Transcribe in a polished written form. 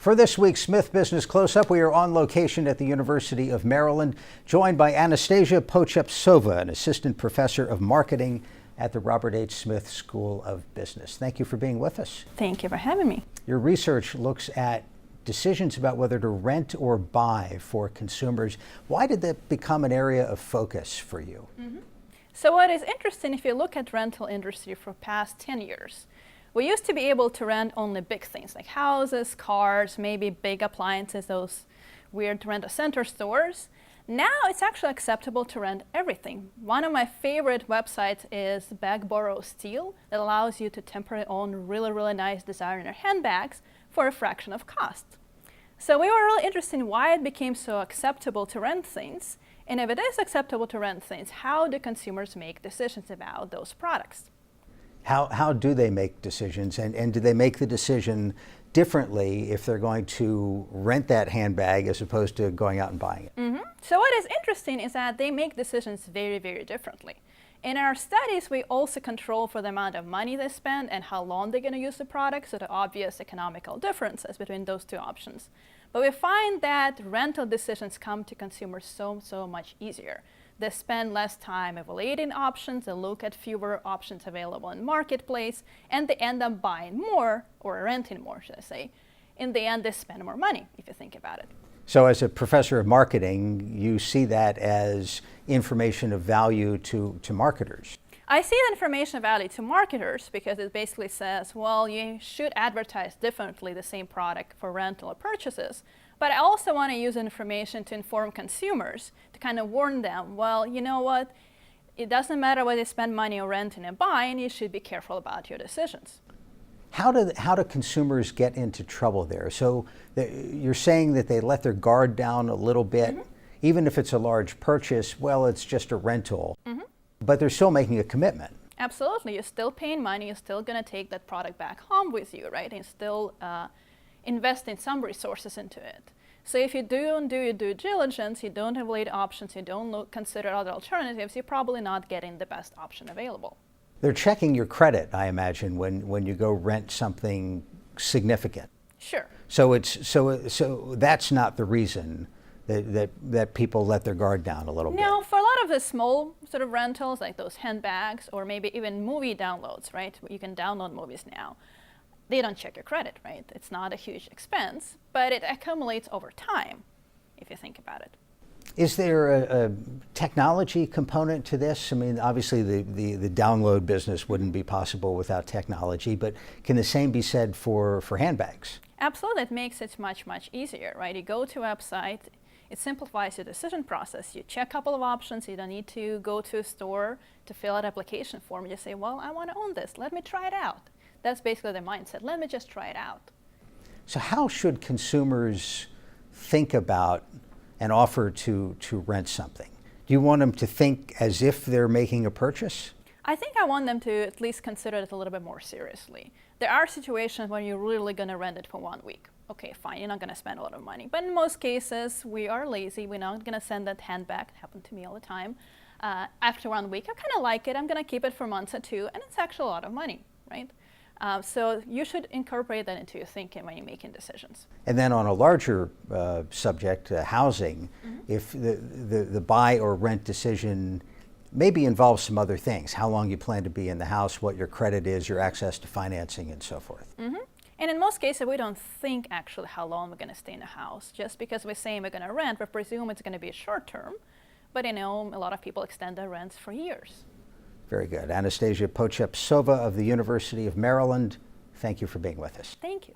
For this week's Smith Business Close-Up, we are on location at the University of Maryland, joined by Anastasiya Pocheptsova, an assistant professor of marketing at the Robert H. Smith School of Business. Thank you for being with us. Thank you for having me. Your research looks at decisions about whether to rent or buy for consumers. Why did that become an area of focus for you? So what is interesting, if you look at rental industry for past 10 years, we used to be able to rent only big things like houses, cars, maybe big appliances, those weird rent-a-center stores. Now it's actually acceptable to rent everything. One of my favorite websites is Bag Borrow Steal that allows you to temporarily own really nice designer handbags for a fraction of cost. So we were really interested in why it became so acceptable to rent things. And if it is acceptable to rent things, how do consumers make decisions about those products? How do they make decisions, and do they make the decision differently if they're going to rent that handbag as opposed to going out and buying it? So what is interesting is that they make decisions very differently. In our studies, we also control for the amount of money they spend and how long they're going to use the product, so the obvious economical differences between those two options. But we find that rental decisions come to consumers so much easier. They spend less time evaluating options, they look at fewer options available in the marketplace, and they end up buying more, or renting more, should I say. In the end, they spend more money, if you think about it. So as a professor of marketing, you see that as information of value to marketers? I see the information of value to marketers because it basically says, well, you should advertise differently the same product for rental or purchases. But I also want to use information to inform consumers, to kind of warn them, well, you know what? It doesn't matter whether you spend money on renting and buying, you should be careful about your decisions. How do consumers get into trouble there? So you're saying that they let their guard down a little bit, even if it's a large purchase, well, it's just a rental, but they're still making a commitment. Absolutely. You're still paying money. You're still going to take that product back home with you, right? And still investing some resources into it. So if you don't do your due diligence, you don't evaluate options, you don't consider other alternatives, you're probably not getting the best option available. They're checking your credit, I imagine, when you go rent something significant. Sure. So that's not the reason that people let their guard down a little bit. No, for a lot of the small sort of rentals, like those handbags, or maybe even movie downloads, right? You can download movies now. They don't check your credit, right? It's not a huge expense, but it accumulates over time, if you think about it. Is there a technology component to this? I mean, obviously the download business wouldn't be possible without technology, but can the same be said for handbags? Absolutely, it makes it much easier, right? You go to a website, it simplifies your decision process. You check a couple of options, you don't need to go to a store to fill out an application form. You say, well, I want to own this, let me try it out. That's basically the mindset. Let me just try it out. So how should consumers think about an offer to rent something? Do you want them to think as if they're making a purchase? I think I want them to at least consider it a little bit more seriously. There are situations when you're really going to rent it for 1 week. Okay, fine, you're not going to spend a lot of money. But in most cases, we are lazy. We're not going to send that handbag. It happens to me all the time. After 1 week, I kind of like it. I'm going to keep it for months or two, and it's actually a lot of money, right? So you should incorporate that into your thinking when you're making decisions. And then on a larger subject, housing, if the buy or rent decision maybe involves some other things, how long you plan to be in the house, what your credit is, your access to financing, and so forth. And in most cases, we don't think actually how long we're going to stay in the house. Just because we're saying we're going to rent, we presume it's going to be short term. But you know, a lot of people extend their rents for years. Very good. Anastasiya Pocheptsova of the University of Maryland, thank you for being with us. Thank you.